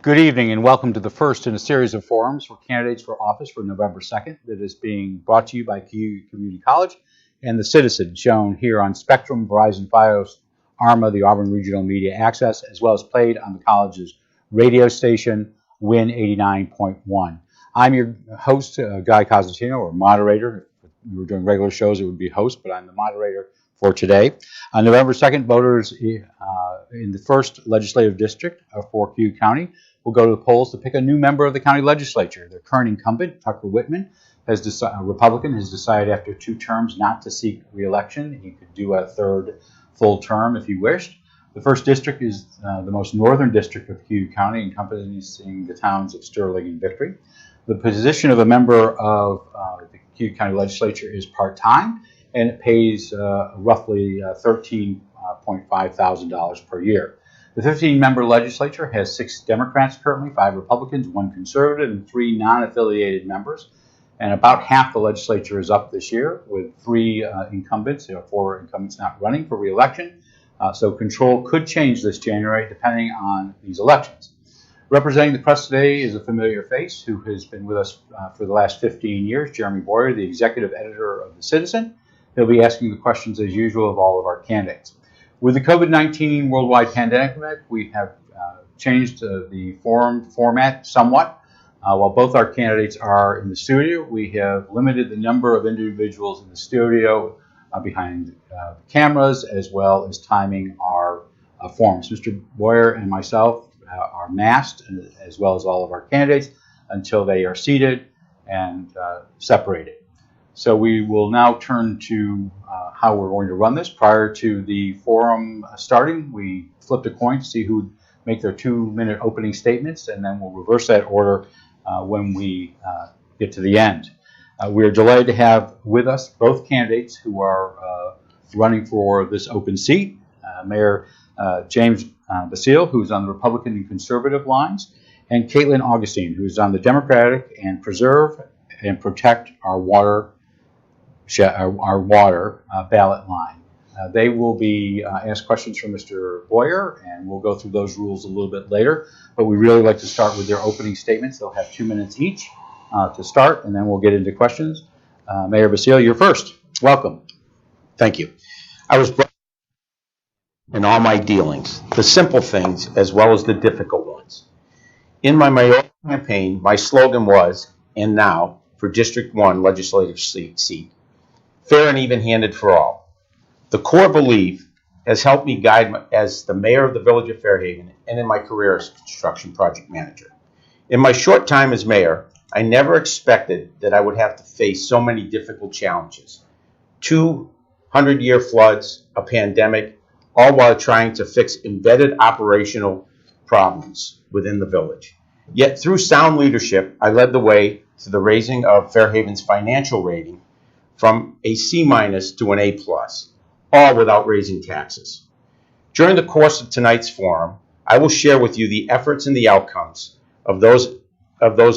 Good evening and welcome to the first in a series of forums for candidates for office for November 2nd that is being brought to you by Cayuga Community College and the Citizen, shown here on Spectrum, Verizon, Fios, ARMA, the Auburn Regional Media Access, as well as played on the college's radio station, Win 89.1. I'm your host, Guy Cosentino, or moderator. If we were doing regular shows, it would be host, but I'm the moderator for today. On November 2nd, voters in the first legislative district for Cayuga County will go to the polls to pick a new member of the county legislature. Their current incumbent, Tucker Whitman, a Republican, has decided after 2 terms not to seek re-election. He could do a third full term if he wished. The first district is the most northern district of Cayuga County, encompassing the towns of Sterling and Victory. The position of a member of the Cayuga County legislature is part-time, and it pays roughly $13.5 thousand per year. The 15-member legislature has 6 Democrats currently, 5 Republicans, 1 conservative, and 3 non-affiliated members. And about half the legislature is up this year, with 3 incumbents, 4 incumbents not running for re-election. So control could change this January depending on these elections. Representing the press today is a familiar face who has been with us for the last 15 years, Jeremy Boyer, the executive editor of The Citizen. He'll be asking the questions as usual of all of our candidates. With the COVID-19 worldwide pandemic, we have changed the forum format somewhat. While both our candidates are in the studio, we have limited the number of individuals in the studio behind cameras, as well as timing our forums. Mr. Boyer and myself are masked, as well as all of our candidates, until they are seated and separated. So we will now turn to how we're going to run this. Prior to the forum starting, we flipped a coin to see who would make their 2-minute opening statements, and then we'll reverse that order when we get to the end. We're delighted to have with us both candidates who are running for this open seat. Mayor James Basile, who's on the Republican and Conservative lines, and Caitlin Augustine, who's on the Democratic and Preserve and Protect Our Water ballot line. They will be asked questions from Mr. Boyer, and we'll go through those rules a little bit later. But we really like to start with their opening statements. They'll have 2 minutes each to start, and then we'll get into questions. Mayor Basile, you're first. Welcome. Thank you. I was brought in all my dealings, the simple things as well as the difficult ones. In my mayoral campaign, my slogan was, and now, for District 1 legislative seat, fair and even-handed for all. The core belief has helped me guide as the mayor of the village of Fairhaven and in my career as construction project manager. In my short time as mayor, I never expected that I would have to face so many difficult challenges. 200-year floods, a pandemic, all while trying to fix embedded operational problems within the village. Yet through sound leadership, I led the way to the raising of Fairhaven's financial rating from a C- to an A+, all without raising taxes. During the course of tonight's forum, I will share with you the efforts and the outcomes of those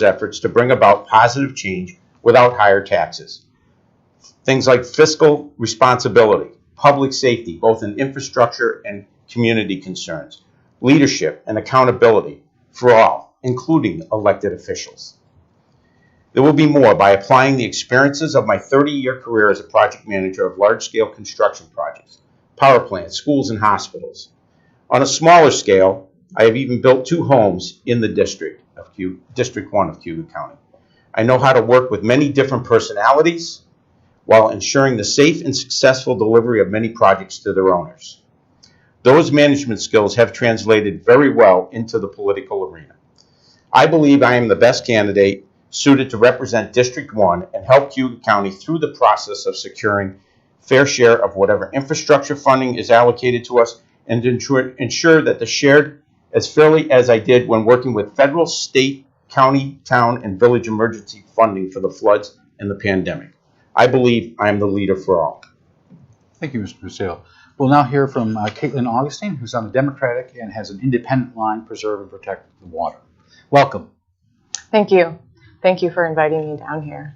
efforts to bring about positive change without higher taxes. Things like fiscal responsibility, public safety, both in infrastructure and community concerns, leadership and accountability for all, including elected officials. There will be more by applying the experiences of my 30-year career as a project manager of large-scale construction projects, power plants, schools, and hospitals. On a smaller scale, I have even built 2 homes in the District 1 of Cayuga County. I know how to work with many different personalities while ensuring the safe and successful delivery of many projects to their owners. Those management skills have translated very well into the political arena. I believe I am the best candidate suited to represent District 1 and help Cayuga County through the process of securing fair share of whatever infrastructure funding is allocated to us, and ensure that the shared as fairly as I did when working with federal, state, county, town, and village emergency funding for the floods and the pandemic. I believe I am the leader for all. Thank you, Mr. Basile. We'll now hear from Caitlin Augustine, who's on the Democratic and has an independent line, Preserve and Protect the Water. Welcome. Thank you. Thank you for inviting me down here.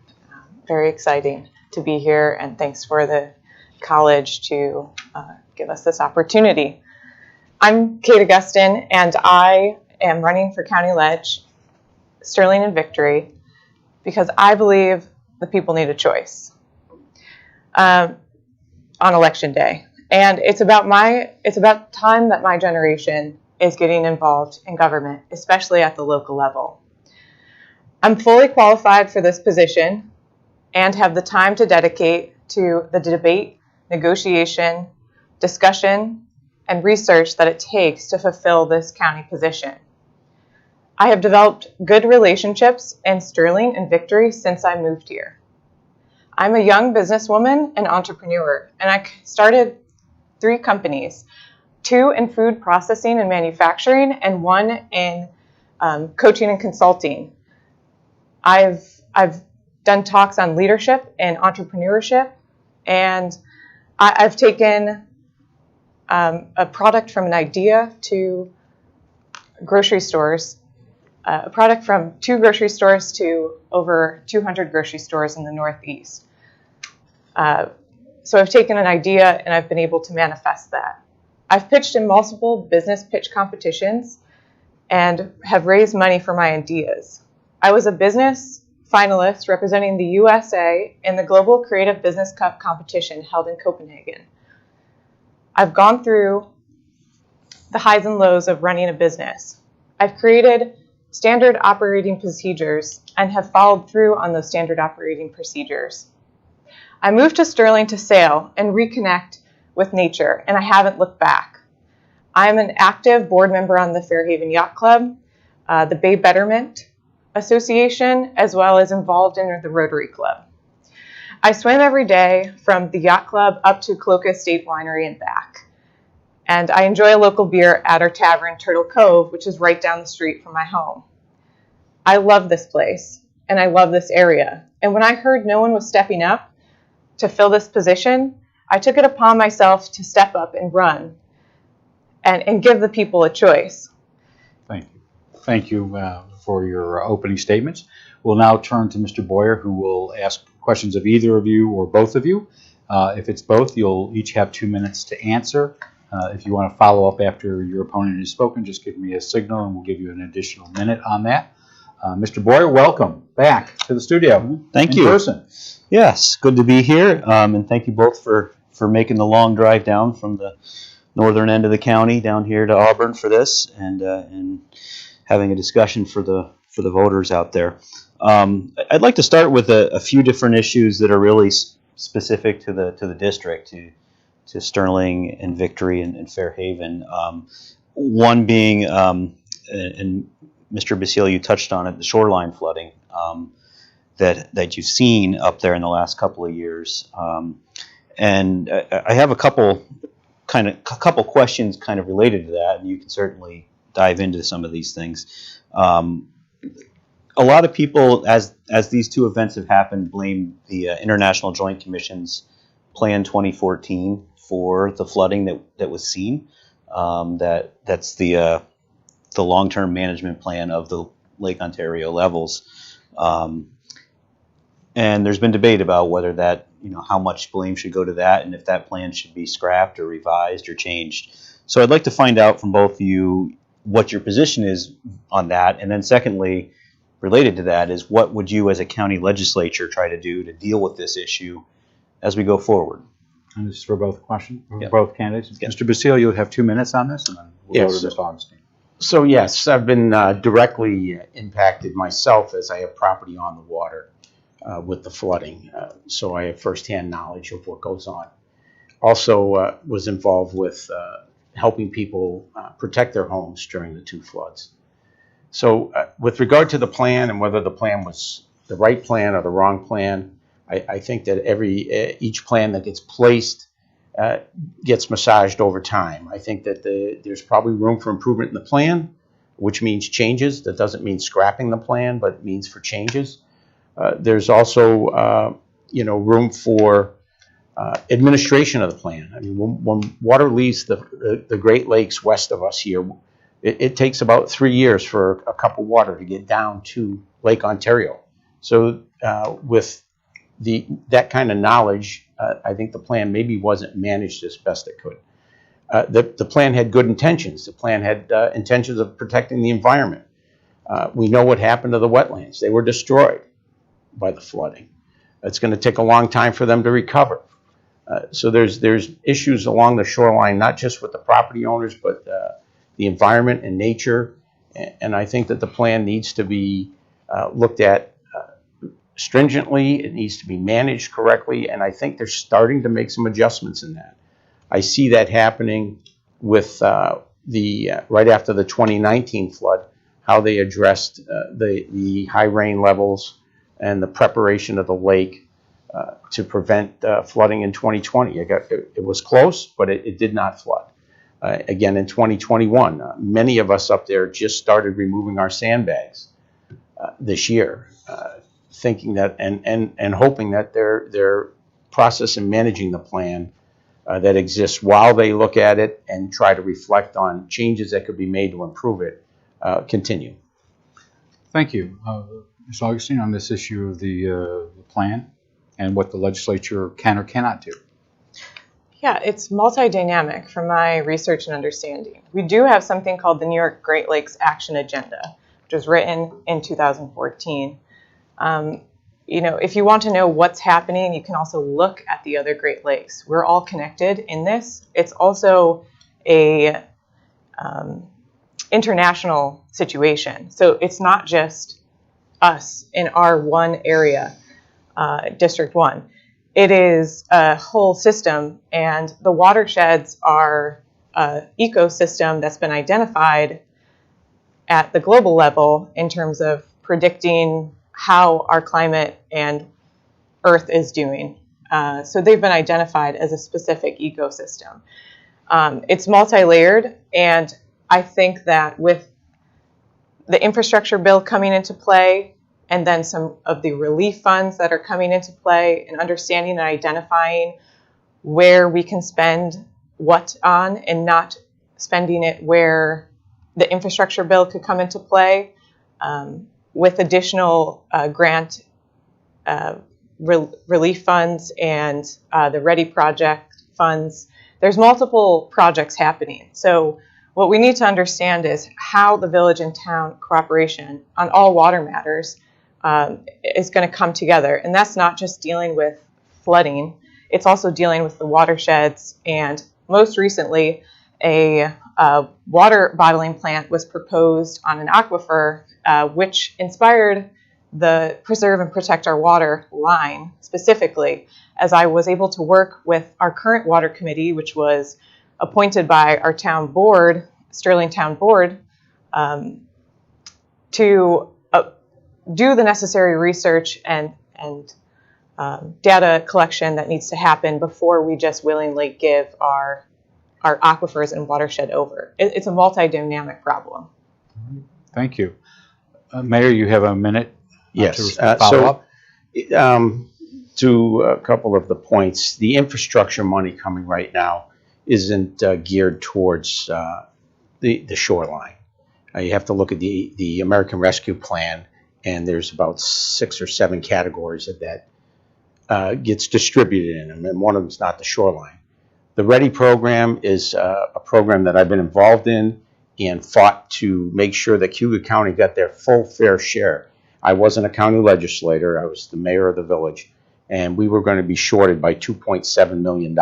Very exciting to be here, and thanks for the college to give us this opportunity. I'm Kate Augustine, and I am running for County Ledge, Sterling and Victory, because I believe the people need a choice on election day. And it's about time that my generation is getting involved in government, especially at the local level. I'm fully qualified for this position and have the time to dedicate to the debate, negotiation, discussion, and research that it takes to fulfill this county position. I have developed good relationships in Sterling and Victory since I moved here. I'm a young businesswoman and entrepreneur, and I started 3 companies, 2 in food processing and manufacturing, and 1 in coaching and consulting. I've done talks on leadership and entrepreneurship, and I've taken a product from an idea to grocery stores, a product from 2 grocery stores to over 200 grocery stores in the Northeast. So I've taken an idea and I've been able to manifest that. I've pitched in multiple business pitch competitions and have raised money for my ideas. I was a business finalist representing the USA in the Global Creative Business Cup competition held in Copenhagen. I've gone through the highs and lows of running a business. I've created standard operating procedures and have followed through on those standard operating procedures. I moved to Sterling to sail and reconnect with nature, and I haven't looked back. I'm an active board member on the Fairhaven Yacht Club, the Bay Betterment Association, as well as involved in the Rotary Club. I swim every day from the Yacht Club up to Cloca State Winery and back. And I enjoy a local beer at our tavern, Turtle Cove, which is right down the street from my home. I love this place, and I love this area. And when I heard no one was stepping up to fill this position, I took it upon myself to step up and run and give the people a choice. Thank you. Thank you for your opening statements. We'll now turn to Mr. Boyer, who will ask questions of either of you or both of you. If it's both, you'll each have 2 minutes to answer. If you want to follow up after your opponent has spoken, just give me a signal and we'll give you an additional minute on that. Mr. Boyer, welcome back to the studio. Thank you. In person. Yes, good to be here, and thank you both for making the long drive down from the northern end of the county down here to Auburn for this, and having a discussion for the voters out there. I'd like to start with a few different issues that are really specific to the district, to Sterling and Victory and Fairhaven. One being, and Mr. Basile, you touched on it, the shoreline flooding that you've seen up there in the last couple of years. And I have a couple questions kind of related to that, and you can certainly dive into some of these things. A lot of people, as these 2 events have happened, blame the International Joint Commission's Plan 2014 for the flooding that was seen. That's the long-term management plan of the Lake Ontario levels. And there's been debate about whether that, how much blame should go to that, and if that plan should be scrapped or revised or changed. So I'd like to find out from both of you what your position is on that, and then secondly, related to that, is what would you as a county legislature try to do to deal with this issue as we go forward? And this is for both questions, Yep. both candidates. Yep. Mr. Basile, you'll have 2 minutes on this, and then we'll go to Ms. Augustine. So yes, I've been directly impacted myself as I have property on the water with the flooding. So I have firsthand knowledge of what goes on. Also was involved with helping people protect their homes during the 2 floods. So with regard to the plan and whether the plan was the right plan or the wrong plan, I think that each plan that gets placed gets massaged over time. I think that there's probably room for improvement in the plan, which means changes. That doesn't mean scrapping the plan, but it means for changes. There's also room for administration of the plan. I mean, when water leaves the Great Lakes west of us here, it takes about 3 years for a cup of water to get down to Lake Ontario. So with that kind of knowledge, I think the plan maybe wasn't managed as best it could. The plan had good intentions. The plan had intentions of protecting the environment. We know what happened to the wetlands. They were destroyed by the flooding. It's going to take a long time for them to recover. So there's issues along the shoreline, not just with the property owners, but the environment and nature. And I think that the plan needs to be looked at stringently. It needs to be managed correctly. And I think they're starting to make some adjustments in that. I see that happening with right after the 2019 flood, how they addressed the high rain levels and the preparation of the lake to prevent flooding in 2020. It was close, but it did not flood. Again, in 2021, many of us up there just started removing our sandbags this year, thinking that and hoping that their process in managing the plan that exists while they look at it and try to reflect on changes that could be made to improve it continue. Thank you. Ms. Augustine, on this issue of the plan and what the legislature can or cannot do. Yeah, it's multi-dynamic from my research and understanding. We do have something called the New York Great Lakes Action Agenda, which was written in 2014. If you want to know what's happening, you can also look at the other Great Lakes. We're all connected in this. It's also a international situation. So it's not just us in our one area, District 1. It is a whole system, and the watersheds are an ecosystem that's been identified at the global level in terms of predicting how our climate and Earth is doing. So they've been identified as a specific ecosystem. It's multi-layered, and I think that with the infrastructure bill coming into play, and then some of the relief funds that are coming into play, and understanding and identifying where we can spend what on and not spending it where the infrastructure bill could come into play, with additional grant relief funds and the READY project funds. There's multiple projects happening. So what we need to understand is how the village and town cooperation on all water matters is going to come together. And that's not just dealing with flooding. It's also dealing with the watersheds. And most recently, a water bottling plant was proposed on an aquifer, which inspired the Preserve and Protect Our Water line specifically, as I was able to work with our current water committee, which was appointed by our town board, Sterling Town Board, to do the necessary research and data collection that needs to happen before we just willingly give our aquifers and watershed over. It's a multi-dynamic problem. Thank you. Mayor, you have a minute Yes. to follow up. To a couple of the points, the infrastructure money coming right now isn't geared towards the shoreline. You have to look at the American Rescue Plan, and there's about 6 or 7 categories that gets distributed in them, and one of them is not the shoreline. The READY program is a program that I've been involved in and fought to make sure that Cayuga County got their full fair share. I wasn't a county legislator. I was the mayor of the village, and we were going to be shorted by $2.7 million.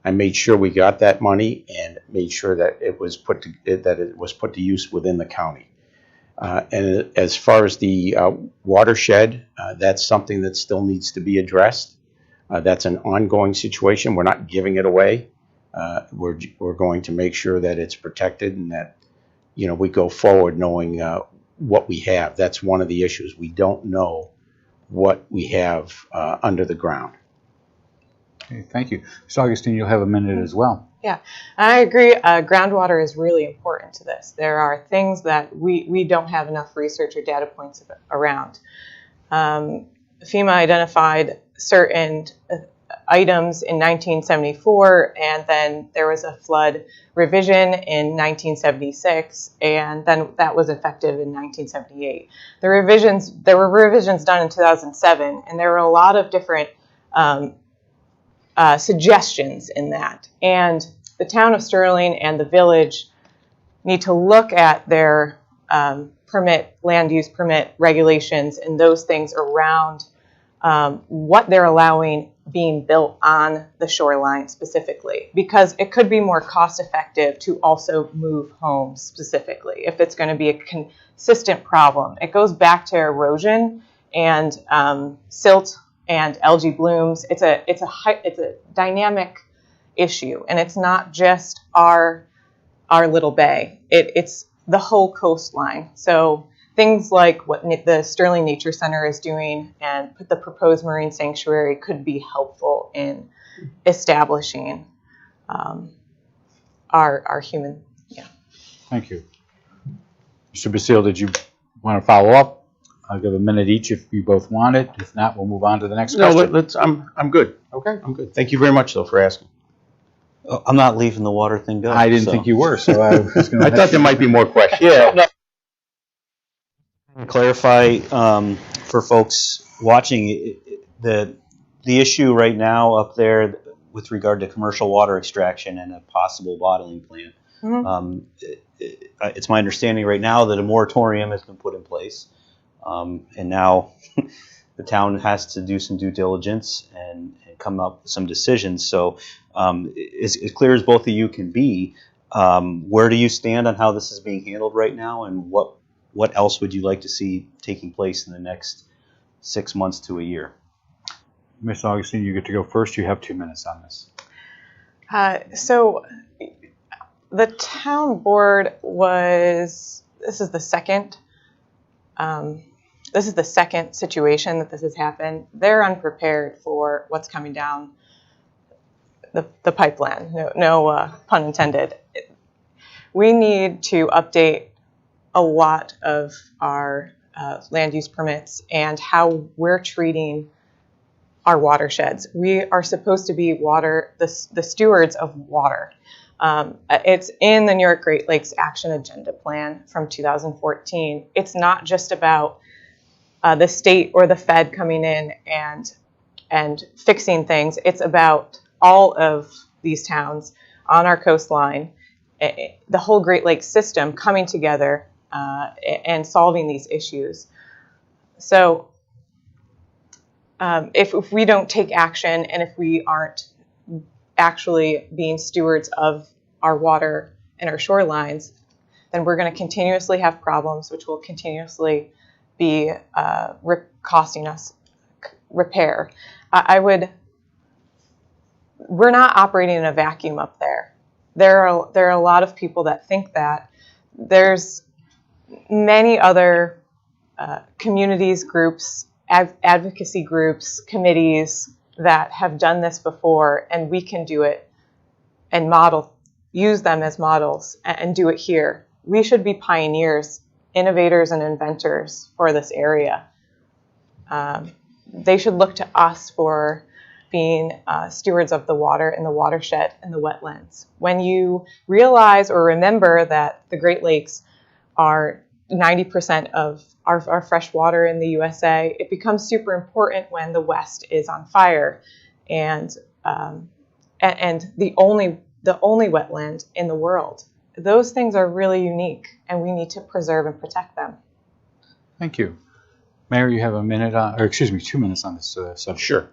I made sure we got that money and made sure that it was put to use within the county. And as far as the watershed, that's something that still needs to be addressed. That's an ongoing situation. We're not giving it away. We're going to make sure that it's protected and that we go forward knowing what we have. That's one of the issues. We don't know what we have under the ground. Okay, thank you. Ms. Augustine, you'll have a minute as well. Yeah, I agree. Groundwater is really important to this. There are things that we don't have enough research or data points around. FEMA identified certain items in 1974, and then there was a flood revision in 1976, and then that was effective in 1978. There were revisions done in 2007, and there were a lot of different suggestions in that. And the town of Sterling and the village need to look at their land use permit regulations and those things around what they're allowing being built on the shoreline specifically, because it could be more cost effective to also move homes specifically if it's going to be a consistent problem. It goes back to erosion and silt and algae blooms. It's a dynamic issue, and it's not just our little bay. It's the whole coastline. So things like what the Sterling Nature Center is doing and the proposed marine sanctuary could be helpful in establishing our human. Yeah. Thank you. Mr. Basile, did you want to follow up? I'll give a minute each if you both want it. If not, we'll move on to the next question. No, I'm good. Okay. I'm good. Thank you very much, though, for asking. I'm not leaving the water thing go. I didn't think you were, so I was going to. I thought there might be more questions. Yeah. Clarify for folks watching the issue right now up there with regard to commercial water extraction and a possible bottling plant. Mm-hmm. It's my understanding right now that a moratorium has been put in place, and now the town has to do some due diligence and come up with some decisions. So as clear as both of you can be, where do you stand on how this is being handled right now, and what else would you like to see taking place in the next 6 months to a year? Ms. Augustine, you get to go first. You have 2 minutes on this. So the town board this is the second situation that this has happened. They're unprepared for what's coming down the pipeline. No pun intended. We need to update a lot of our land use permits and how we're treating our watersheds. We are supposed to be the stewards of water. It's in the New York Great Lakes Action Agenda Plan from 2014. It's not just about the state or the Fed coming in and fixing things. It's about all of these towns on our coastline, the whole Great Lakes system coming together and solving these issues. So if we don't take action, and if we aren't actually being stewards of our water and our shorelines, then we're going to continuously have problems, which will continuously be costing us repair. We're not operating in a vacuum up there. There are a lot of people that think that. There's many other communities, groups, advocacy groups, committees that have done this before, and we can do it and use them as models and do it here. We should be pioneers, innovators, and inventors for this area. They should look to us for being stewards of the water and the watershed and the wetlands. When you realize or remember that the Great Lakes are 90% of our fresh water in the USA, it becomes super important when the West is on fire, and the only wetland in the world. Those things are really unique, and we need to preserve and protect them. Thank you. Mayor, you have 2 minutes on this subject. Sure.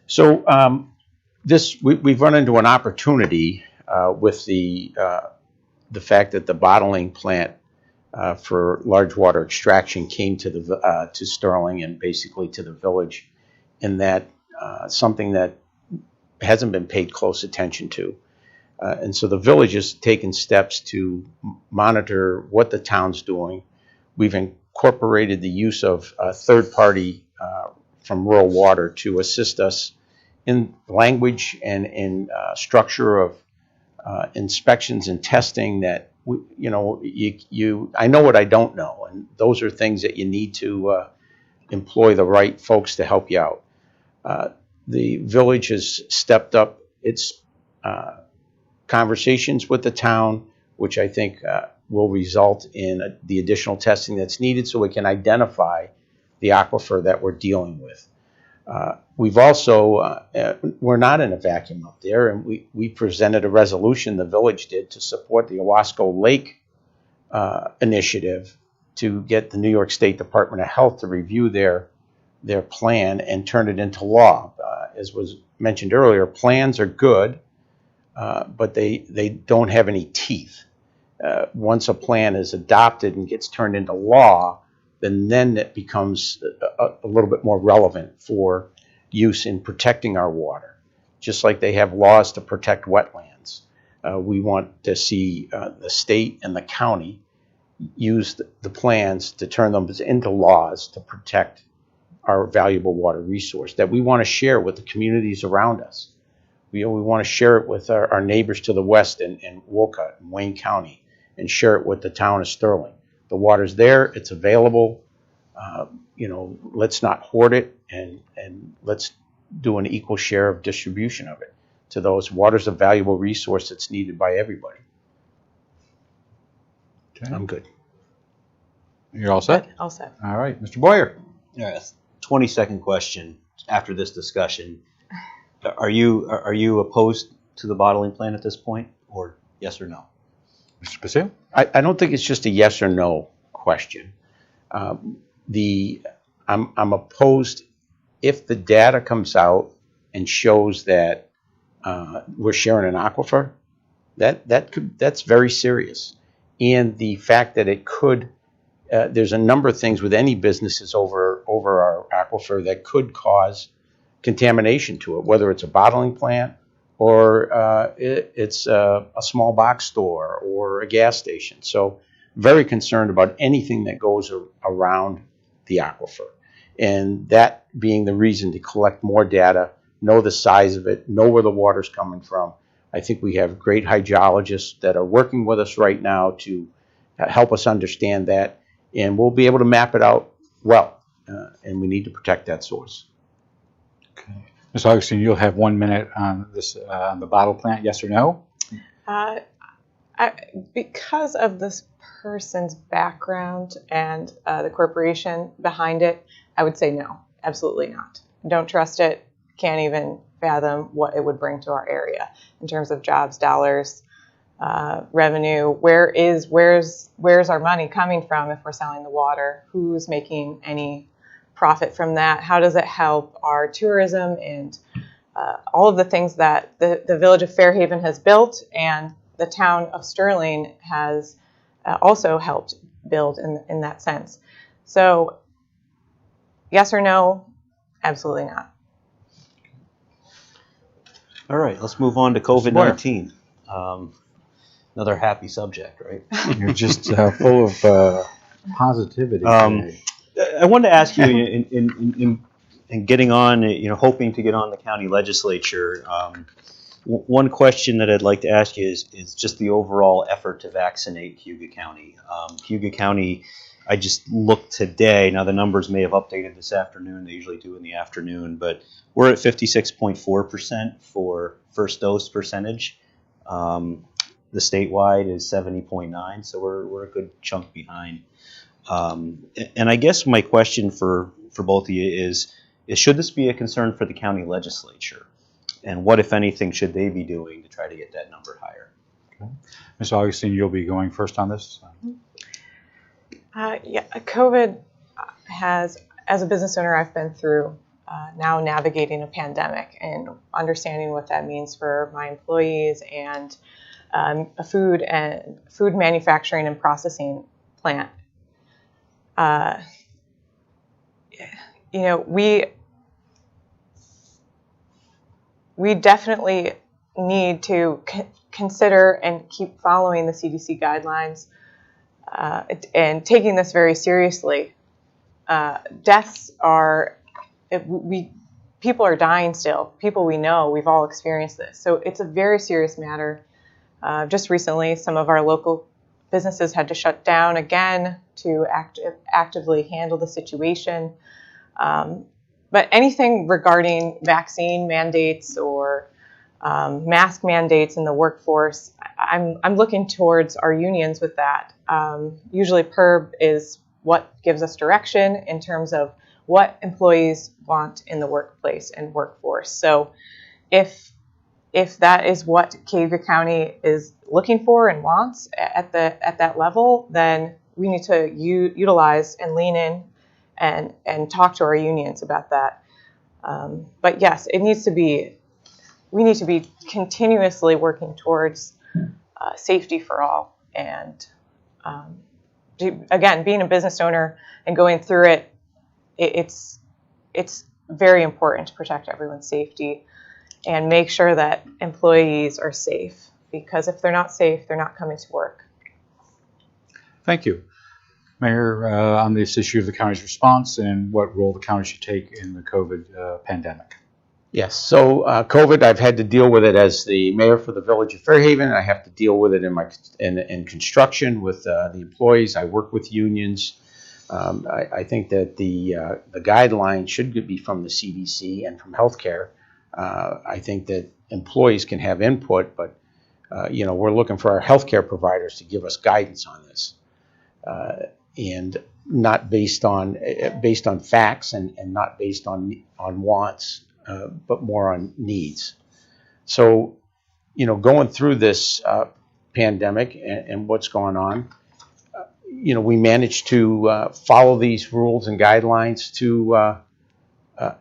So we've run into an opportunity with the fact that the bottling plant for large water extraction came to Sterling and basically to the village, and that something that hasn't been paid close attention to. And so the village has taken steps to monitor what the town's doing. We've incorporated the use of a third party from rural water to assist us in language and in structure of inspections and testing that I know what I don't know, and those are things that you need to employ the right folks to help you out. The village has stepped up its conversations with the town, which I think will result in the additional testing that's needed so we can identify the aquifer that we're dealing with. We've also, we're not in a vacuum up there, and we presented a resolution, the village did, to support the Owasco Lake initiative to get the New York State Department of Health to review their plan and turn it into law. As was mentioned earlier, plans are good, but they don't have any teeth. Once a plan is adopted and gets turned into law, then it becomes a little bit more relevant for use in protecting our water. Just like they have laws to protect wetlands, we want to see the state and the county use the plans to turn them into laws to protect our valuable water resource that we want to share with the communities around us. We want to share it with our neighbors to the west in Wolcott and Wayne County, and share it with the town of Sterling. The water's there, it's available. Let's not hoard it, and let's do an equal share of distribution of it to those. Water's a valuable resource that's needed by everybody. Okay. I'm good. You're all set? All set. All right, Mr. Boyer. Yes. 20-second question after this discussion. Are you opposed to the bottling plant at this point, or yes or no? Mr. Basile? I don't think it's just a yes or no question. I'm opposed if the data comes out and shows that we're sharing an aquifer. That's very serious, and the fact that it could. There's a number of things with any businesses over our aquifer that could cause contamination to it, whether it's a bottling plant or it's a small box store or a gas station. So very concerned about anything that goes around the aquifer. And that being the reason to collect more data, know the size of it, know where the water's coming from. I think we have great hydrologists that are working with us right now to help us understand that, and we'll be able to map it out well, and we need to protect that source. Okay. Ms. Augustine, you'll have 1 minute on this, on the bottle plant, yes or no? Because of this person's background and the corporation behind it, I would say no, absolutely not. Don't trust it. Can't even fathom what it would bring to our area in terms of jobs, dollars, revenue. Where's our money coming from if we're selling the water? Who's making any profit from that? How does it help our tourism and all of the things that the village of Fairhaven has built and the town of Sterling has also helped build in that sense? So yes or no? Absolutely not. All right, let's move on to COVID-19. Another happy subject, right? You're just full of positivity today. I wanted to ask you, in getting on, hoping to get on the county legislature, one question that I'd like to ask you is just the overall effort to vaccinate Cayuga County. Cayuga County, I just looked today. Now, the numbers may have updated this afternoon. They usually do in the afternoon, but we're at 56.4% for first dose percentage. The statewide is 70.9%, so we're a good chunk behind. And I guess my question for both of you is should this be a concern for the county legislature? And what, if anything, should they be doing to try to get that number higher? Okay. Ms. Augustine, you'll be going first on this. COVID has, as a business owner, I've been through now navigating a pandemic and understanding what that means for my employees and a food manufacturing and processing plant. We definitely need to consider and keep following the CDC guidelines and taking this very seriously. Deaths are, people are dying still. People we know, we've all experienced this. So it's a very serious matter. Just recently, some of our local businesses had to shut down again to actively handle the situation. But anything regarding vaccine mandates or mask mandates in the workforce, I'm looking towards our unions with that. Usually PERB is what gives us direction in terms of what employees want in the workplace and workforce. So if that is what Cayuga County is looking for and wants at that level, then we need to utilize and lean in and talk to our unions about that. But yes, we need to be continuously working towards safety for all. And again, being a business owner and going through it, it's very important to protect everyone's safety and make sure that employees are safe, because if they're not safe, they're not coming to work. Thank you. Mayor, on this issue of the county's response and what role the county should take in the COVID pandemic. Yes, so COVID, I've had to deal with it as the mayor for the village of Fairhaven. I have to deal with it in construction with the employees. I work with unions. I think that the guidelines should be from the CDC and from healthcare. I think that employees can have input, but we're looking for our healthcare providers to give us guidance on this, and not based on facts and not based on wants, but more on needs. So, going through this pandemic and what's going on, we managed to follow these rules and guidelines to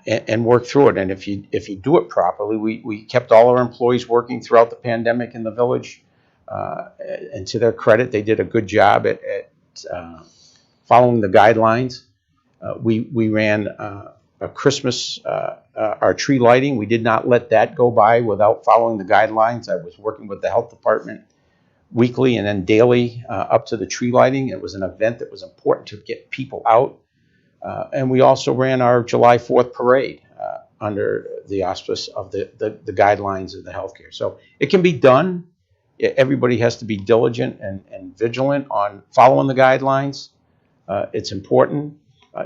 and work through it. And if you do it properly, we kept all our employees working throughout the pandemic in the village. And to their credit, they did a good job at following the guidelines. We ran a Christmas, our tree lighting. We did not let that go by without following the guidelines. I was working with the health department weekly and then daily up to the tree lighting. It was an event that was important to get people out. And we also ran our July 4th parade under the auspice of the guidelines of the healthcare. So it can be done. Everybody has to be diligent and vigilant on following the guidelines. It's important.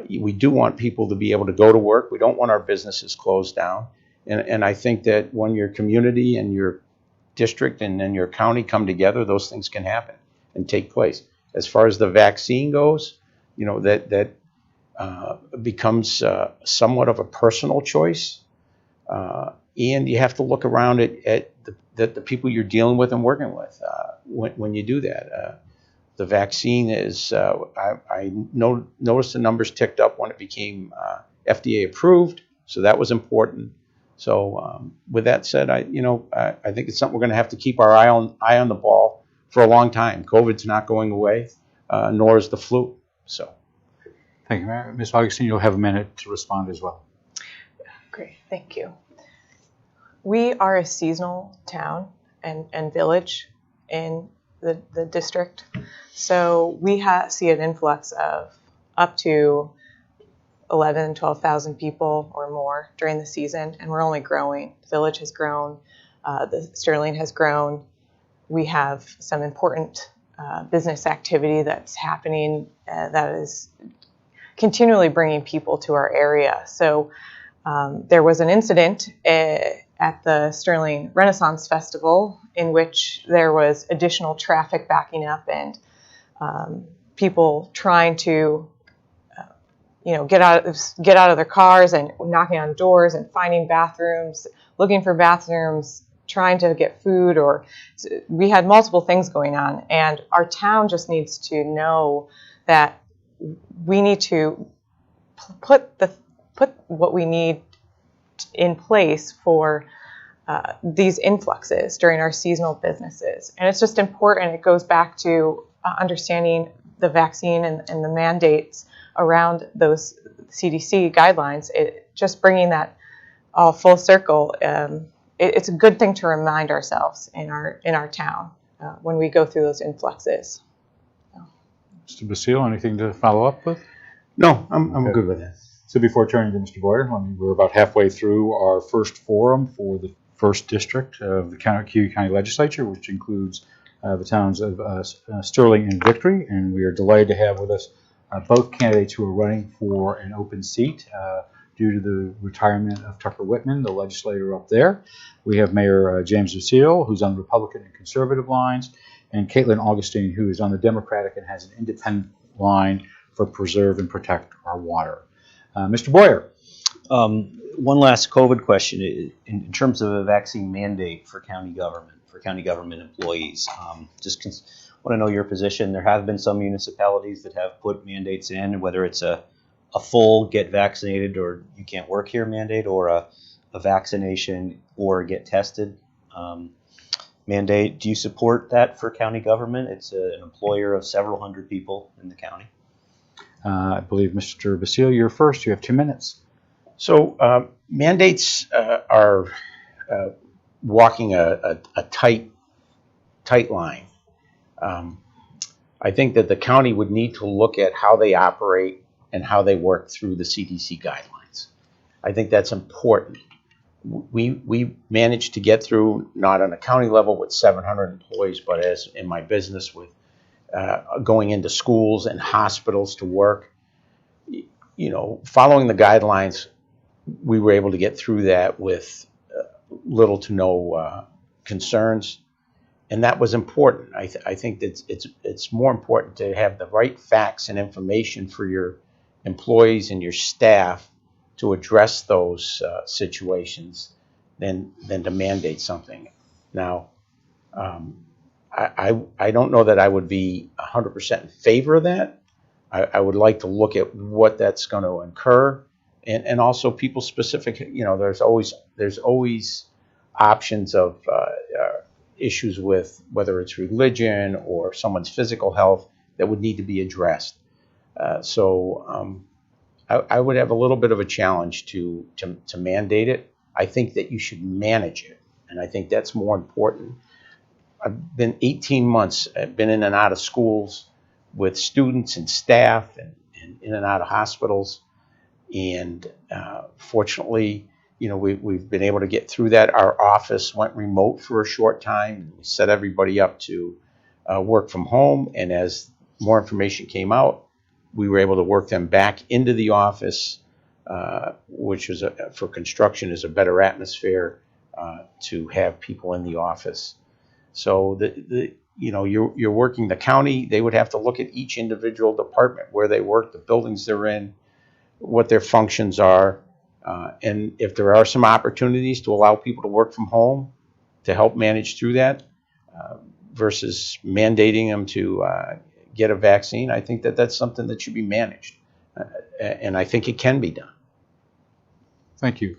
We do want people to be able to go to work. We don't want our businesses closed down. And I think that when your community and your district and then your county come together, those things can happen and take place. As far as the vaccine goes, that becomes somewhat of a personal choice, and you have to look around at the people you're dealing with and working with when you do that. The vaccine is, I noticed the numbers ticked up when it became FDA approved, so that was important. So with that said, I think it's something we're going to have to keep our eye on the ball for a long time. COVID's not going away, nor is the flu. So. Thank you, Mayor. Ms. Augustine, you'll have a minute to respond as well. Great, thank you. We are a seasonal town and village in the district. So we see an influx of up to 11,000, 12,000 people or more during the season, and we're only growing. The village has grown, the Sterling has grown. We have some important business activity that's happening that is continually bringing people to our area. So there was an incident at the Sterling Renaissance Festival in which there was additional traffic backing up and people trying to get out of their cars and knocking on doors and finding bathrooms, looking for bathrooms, trying to get food, or we had multiple things going on. And our town just needs to know that we need to put what we need in place for these influxes during our seasonal businesses. And it's just important. It goes back to understanding the vaccine and the mandates around those CDC guidelines. Just bringing that all full circle. It's a good thing to remind ourselves in our town when we go through those influxes. Mr. Basile, anything to follow up with? No, I'm good with that. So before turning to Mr. Boyer, we're about halfway through our first forum for the first district of the Cayuga County Legislature, which includes the towns of Sterling and Victory, and we are delighted to have with us both candidates who are running for an open seat due to the retirement of Tucker Whitman, the legislator up there. We have Mayor James Basile, who's on the Republican and Conservative lines, and Caitlin Augustine, who is on the Democratic and has an independent line for preserve and protect our water. Mr. Boyer. One last COVID question. In terms of a vaccine mandate for county government employees, want to know your position. There have been some municipalities that have put mandates in, whether it's a full get vaccinated or you can't work here mandate, or a vaccination or get tested mandate. Do you support that for county government? It's an employer of several hundred people in the county. I believe Mr. Basile, you're first. You have 2 minutes. So mandates are walking a tight line. I think that the county would need to look at how they operate and how they work through the CDC guidelines. I think that's important. We managed to get through, not on a county level with 700 employees, but as in my business with going into schools and hospitals to work. Following the guidelines, we were able to get through that with little to no concerns, and that was important. I think that it's more important to have the right facts and information for your employees and your staff to address those situations than to mandate something. Now, I don't know that I would be 100% in favor of that. I would like to look at what that's going to incur, and also people specific. There's always options of issues with whether it's religion or someone's physical health that would need to be addressed. So I would have a little bit of a challenge to mandate it. I think that you should manage it, and I think that's more important. I've been 18 months. I've been in and out of schools with students and staff, and in and out of hospitals. And fortunately, we've been able to get through that. Our office went remote for a short time. We set everybody up to work from home. And as more information came out, we were able to work them back into the office, which is for construction is a better atmosphere to have people in the office. So you're working the county. They would have to look at each individual department, where they work, the buildings they're in, what their functions are, and if there are some opportunities to allow people to work from home to help manage through that, versus mandating them to get a vaccine. I think that that's something that should be managed, and I think it can be done. Thank you.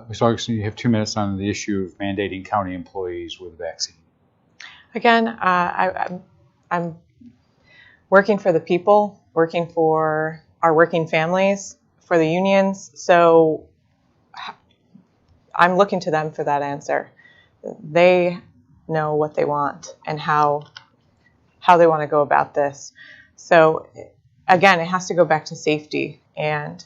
Ms. Augustin, you have 2 minutes on the issue of mandating county employees with a vaccine. Again, I'm working for the people, working for our working families, for the unions. So I'm looking to them for that answer. They know what they want and how they want to go about this. So again, it has to go back to safety, and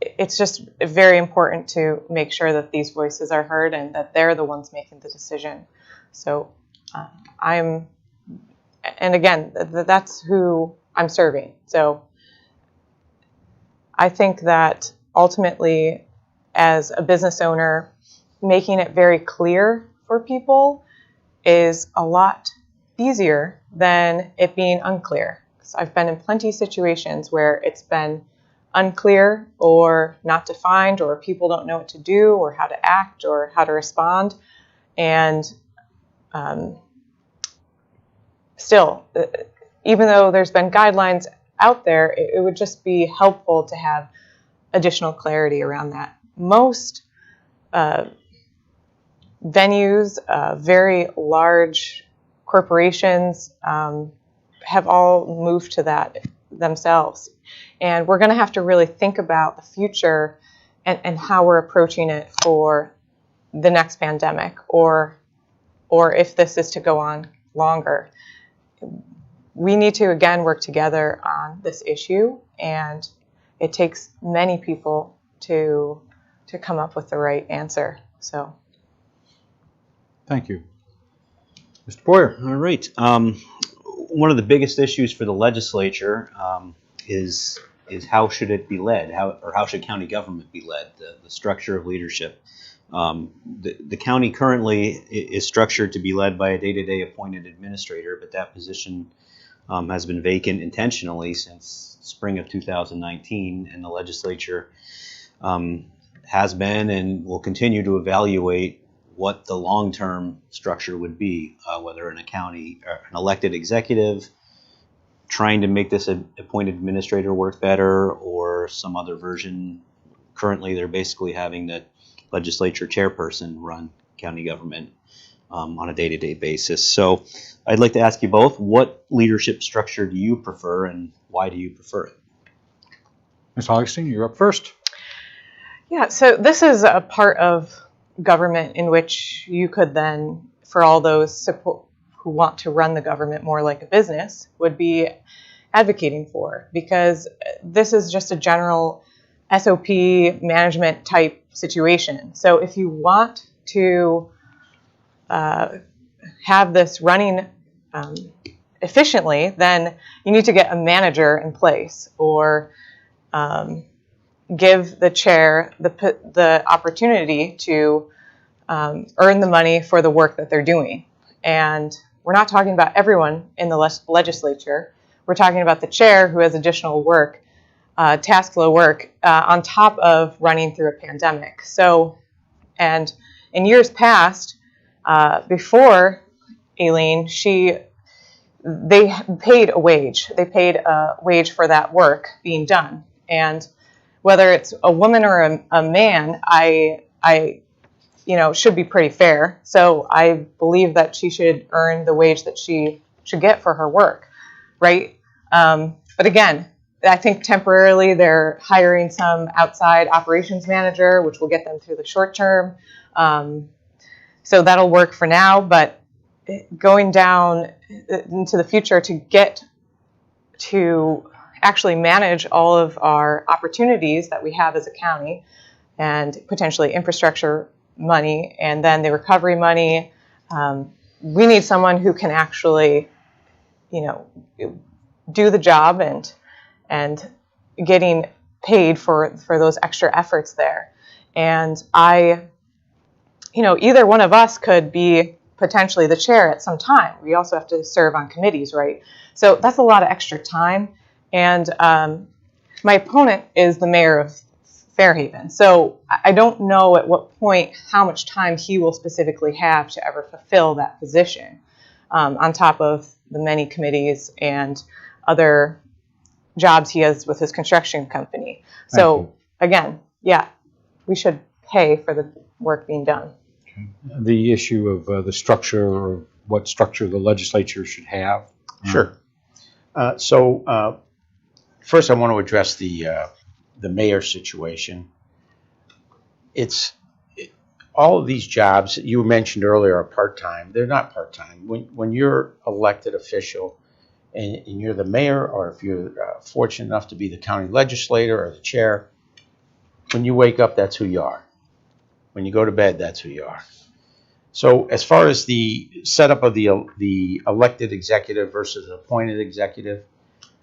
it's just very important to make sure that these voices are heard and that they're the ones making the decision. So and again, that's who I'm serving. So I think that ultimately, as a business owner, making it very clear for people is a lot easier than it being unclear. So I've been in plenty of situations where it's been unclear or not defined, or people don't know what to do or how to act or how to respond. And still, even though there's been guidelines out there, it would just be helpful to have additional clarity around that. Most venues, very large corporations have all moved to that themselves. And we're going to have to really think about the future and how we're approaching it for the next pandemic, or if this is to go on longer. We need to, again, work together on this issue, and it takes many people to come up with the right answer. So, thank you. Mr. Boyer. All right. One of the biggest issues for the legislature is how should it be led? How should county government be led? The structure of leadership. The county currently is structured to be led by a day-to-day appointed administrator, but that position has been vacant intentionally since spring of 2019, and the legislature has been and will continue to evaluate what the long-term structure would be, whether in a county or an elected executive trying to make this appointed administrator work better, or some other version. Currently, they're basically having the legislature chairperson run county government on a day-to-day basis. So I'd like to ask you both, what leadership structure do you prefer, and why do you prefer it? Ms. Augustine, you're up first. Yeah, so this is a part of government in which you could then, for all those support who want to run the government more like a business, would be advocating for, because this is just a general SOP management type situation. So if you want to have this running efficiently, then you need to get a manager in place, or give the chair the opportunity to earn the money for the work that they're doing. And we're not talking about everyone in the legislature. We're talking about the chair, who has additional work, task flow work, on top of running through a pandemic. So, and in years past, before Aileen, they paid a wage. They paid a wage for that work being done. And whether it's a woman or a man, I should be pretty fair. So I believe that she should earn the wage that she should get for her work, right? But again, I think temporarily they're hiring some outside operations manager, which will get them through the short term. So that'll work for now, but going down into the future to get to actually manage all of our opportunities that we have as a county, and potentially infrastructure money, and then the recovery money, we need someone who can actually, do the job and getting paid for those extra efforts there. And either one of us could be potentially the chair at some time. We also have to serve on committees, right? So that's a lot of extra time. And my opponent is the mayor of Fairhaven. So I don't know at what point how much time he will specifically have to ever fulfill that position, on top of the many committees and other jobs he has with his construction company. So again, yeah, we should pay for the work being done. The issue of the structure, or what structure the legislature should have. Sure. So first I want to address the mayor situation. All of these jobs that you mentioned earlier are part-time. They're not part-time. When you're elected official and you're the mayor, or if you're fortunate enough to be the county legislator or the chair, when you wake up, that's who you are. When you go to bed, that's who you are. So as far as the setup of the elected executive versus an appointed executive,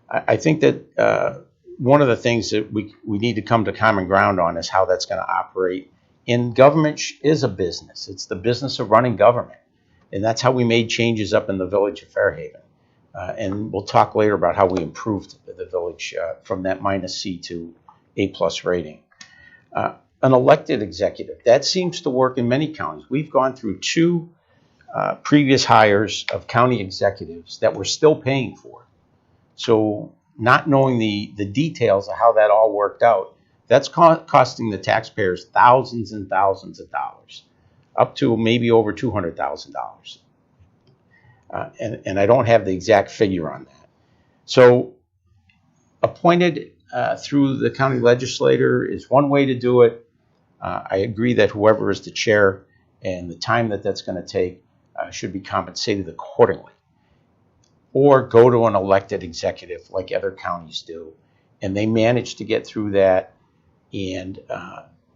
I think that one of the things that we need to come to common ground on is how that's going to operate. And government is a business. It's the business of running government. And that's how we made changes up in the village of Fairhaven. And we'll talk later about how we improved the village from that -C to A+ rating. An elected executive, that seems to work in many counties. We've gone through 2 previous hires of county executives that we're still paying for. So not knowing the details of how that all worked out, that's costing the taxpayers thousands and thousands of dollars, up to maybe over $200,000. And I don't have the exact figure on that. So appointed through the county legislator is one way to do it. I agree that whoever is the chair and the time that that's going to take should be compensated accordingly. Or go to an elected executive like other counties do, and they manage to get through that, and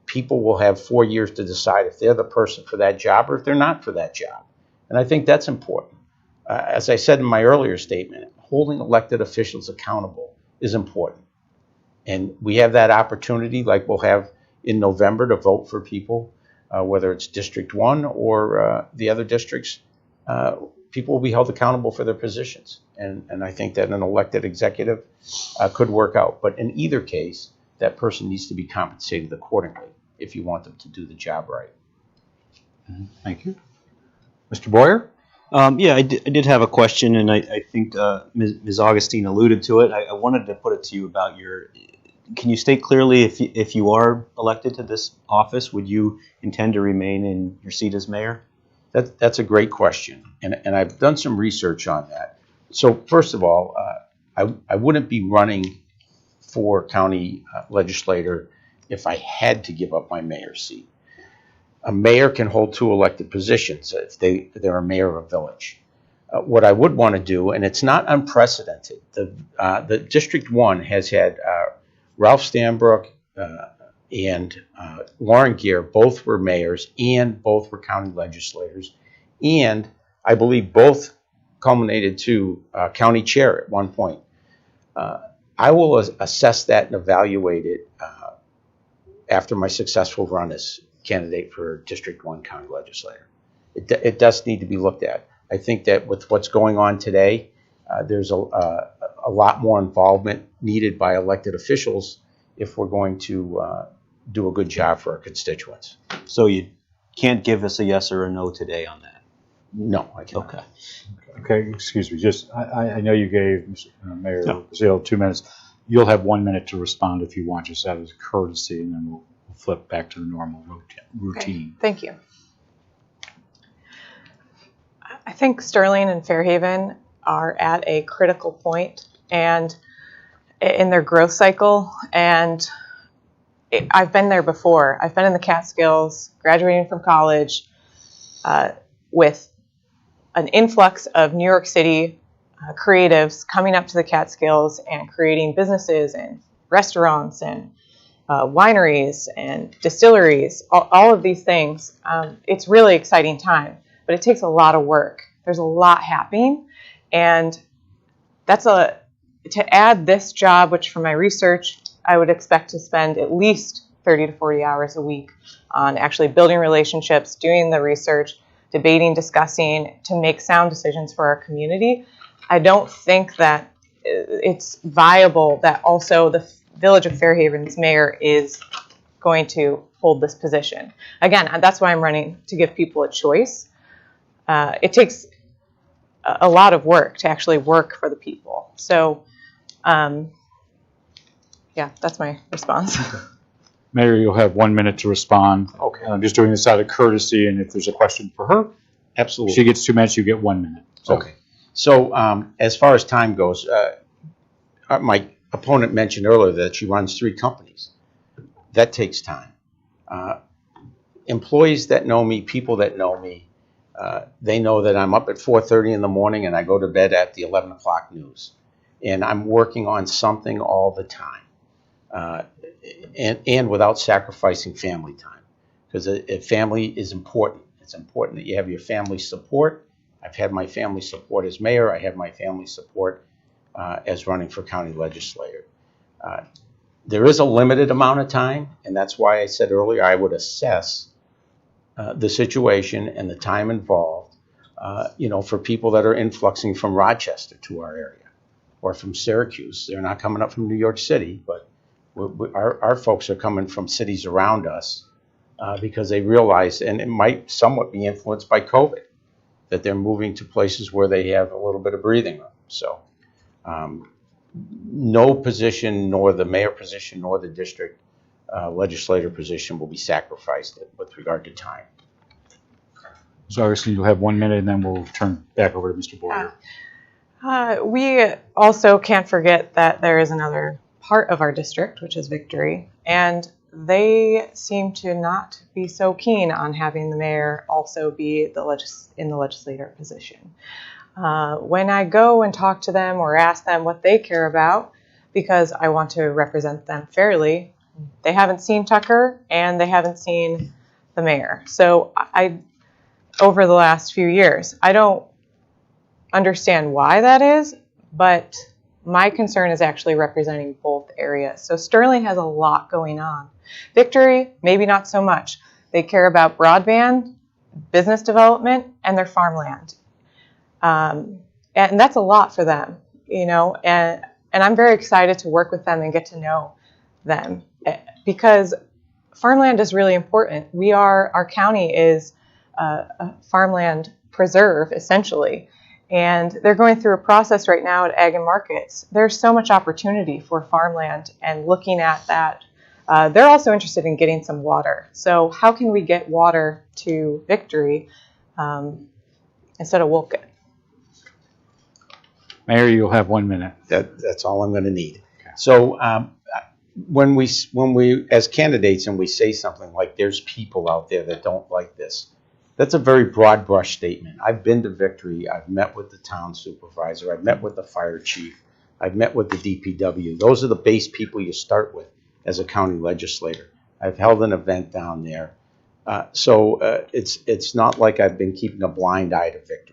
people will have 4 years to decide if they're the person for that job or if they're not for that job. And I think that's important. As I said in my earlier statement, holding elected officials accountable is important. And we have that opportunity, like we'll have in November, to vote for people, whether it's District 1 or the other districts, people will be held accountable for their positions. And I think that an elected executive could work out. But in either case, that person needs to be compensated accordingly if you want them to do the job right. Thank you. Mr. Boyer? Yeah, I did have a question, and I think Ms. Augustine alluded to it. I wanted to put it to you about can you state clearly if you are elected to this office, would you intend to remain in your seat as mayor? That's a great question, and I've done some research on that. So first of all, I wouldn't be running for county legislator if I had to give up my mayor's seat. A mayor can hold 2 elected positions if they're a mayor of a village. What I would want to do, and it's not unprecedented, the District 1 has had Ralph Stanbrook and Lauren Gear, both were mayors and both were county legislators, and I believe both culminated to county chair at one point. I will assess that and evaluate it after my successful run as candidate for District 1 county legislator. It does need to be looked at. I think that with what's going on today, there's a lot more involvement needed by elected officials if we're going to do a good job for our constituents. So you can't give us a yes or a no today on that? No, I cannot. Okay. Okay, excuse me. Just I know you gave Mayor Brazil 2 minutes. You'll have 1 minute to respond if you want, just out of courtesy, and then we'll flip back to the normal routine. Okay, thank you. I think Sterling and Fairhaven are at a critical point and in their growth cycle, and I've been there before. I've been in the Catskills, graduating from college with an influx of New York City creatives coming up to the Catskills and creating businesses and restaurants and wineries and distilleries, all of these things. It's really exciting time, but it takes a lot of work. There's a lot happening, and to add this job, which from my research, I would expect to spend at least 30 to 40 hours a week on actually building relationships, doing the research, debating, discussing, to make sound decisions for our community. I don't think that it's viable that also the Village of Fairhaven's mayor is going to hold this position. Again, that's why I'm running, to give people a choice. It takes a lot of work to actually work for the people. So, yeah, that's my response. Mayor, you'll have 1 minute to respond. Okay. I'm just doing this out of courtesy, and if there's a question for her, Absolutely. she gets 2 minutes, you get 1 minute. So. Okay. So as far as time goes, my opponent mentioned earlier that she runs 3 companies. That takes time. Employees that know me, people that know me, they know that I'm up at 4:30 in the morning and I go to bed at the 11 o'clock news. And I'm working on something all the time, and without sacrificing family time. Because family is important. It's important that you have your family support. I've had my family support as mayor. I have my family support as running for county legislator. There is a limited amount of time, and that's why I said earlier I would assess the situation and the time involved, for people that are influxing from Rochester to our area or from Syracuse. They're not coming up from New York City, but our folks are coming from cities around us because they realize, and it might somewhat be influenced by COVID, that they're moving to places where they have a little bit of breathing room. So no position, nor the mayor position, nor the district legislator position will be sacrificed with regard to time. So obviously you'll have 1 minute, and then we'll turn back over to Mr. Boyer. We also can't forget that there is another part of our district, which is Victory, and they seem to not be so keen on having the mayor also be in the legislator position. When I go and talk to them or ask them what they care about, because I want to represent them fairly, they haven't seen Tucker and they haven't seen the mayor. So over the last few years, I don't understand why that is, but my concern is actually representing both areas. So Sterling has a lot going on. Victory, maybe not so much. They care about broadband, business development, and their farmland. And that's a lot for them, you know, and I'm very excited to work with them and get to know them, because farmland is really important. Our county is a farmland preserve, essentially, and they're going through a process right now at Ag and Markets. There's so much opportunity for farmland, and looking at that, they're also interested in getting some water. So how can we get water to Victory instead of Wolcott? Mayor, you'll have 1 minute. That's all I'm going to need. Okay. So when we as candidates and we say something like there's people out there that don't like this, that's a very broad brush statement. I've been to Victory. I've met with the town supervisor. I've met with the fire chief. I've met with the DPW. Those are the base people you start with as a county legislator. I've held an event down there. So it's not like I've been keeping a blind eye to Victory.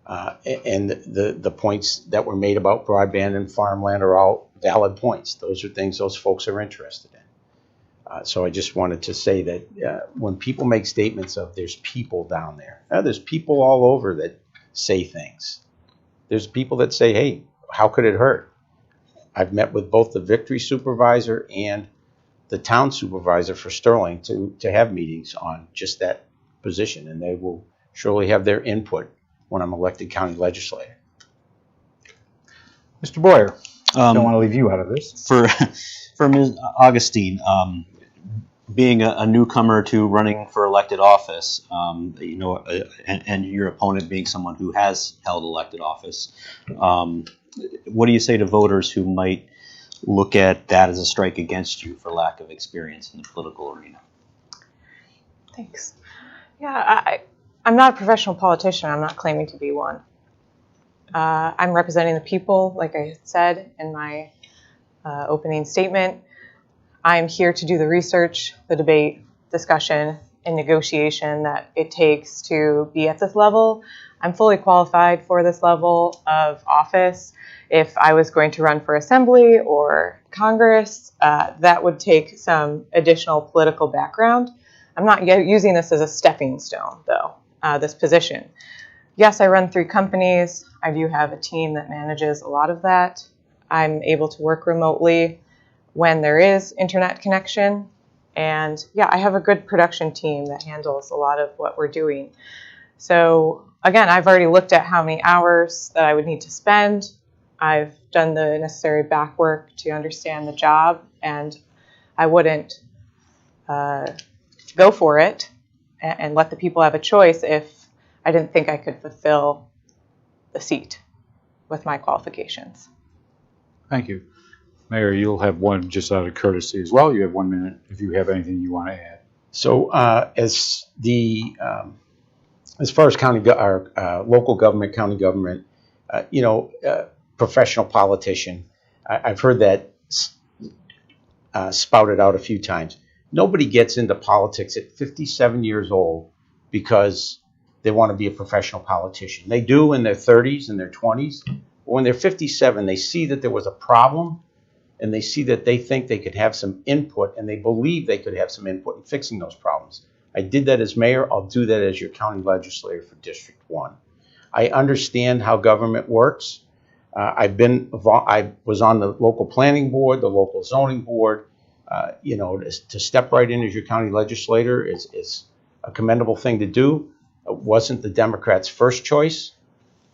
And the points that were made about broadband and farmland are all valid points. Those are things those folks are interested in. So I just wanted to say that when people make statements of there's people down there, there's people all over that say things. There's people that say, hey, how could it hurt? I've met with both the Victory supervisor and the town supervisor for Sterling to have meetings on just that position, and they will surely have their input when I'm elected county legislator. Mr. Boyer, I don't want to leave you out of this. For Ms. Augustine, being a newcomer to running for elected office, you know, and your opponent being someone who has held elected office, what do you say to voters who might look at that as a strike against you for lack of experience in the political arena? Thanks. Yeah, I'm not a professional politician. I'm not claiming to be one. I'm representing the people, like I said in my opening statement. I'm here to do the research, the debate, discussion, and negotiation that it takes to be at this level. I'm fully qualified for this level of office. If I was going to run for assembly or Congress, that would take some additional political background. I'm not using this as a stepping stone, though, this position. Yes, I run 3 companies. I do have a team that manages a lot of that. I'm able to work remotely when there is internet connection. And yeah, I have a good production team that handles a lot of what we're doing. So again, I've already looked at how many hours that I would need to spend. I've done the necessary back work to understand the job, and I wouldn't go for it and let the people have a choice if I didn't think I could fulfill the seat with my qualifications. Thank you. Mayor, you'll have one just out of courtesy as well. You have 1 minute if you have anything you want to add. So as far as our local government, county government, professional politician, I've heard that spouted out a few times. Nobody gets into politics at 57 years old because they want to be a professional politician. They do in their 30s and their 20s. But when they're 57, they see that there was a problem, and they see that they think they could have some input, and they believe they could have some input in fixing those problems. I did that as mayor. I'll do that as your county legislator for District 1. I understand how government works. I was on the local planning board, the local zoning board. To step right in as your county legislator is a commendable thing to do. It wasn't the Democrats' first choice,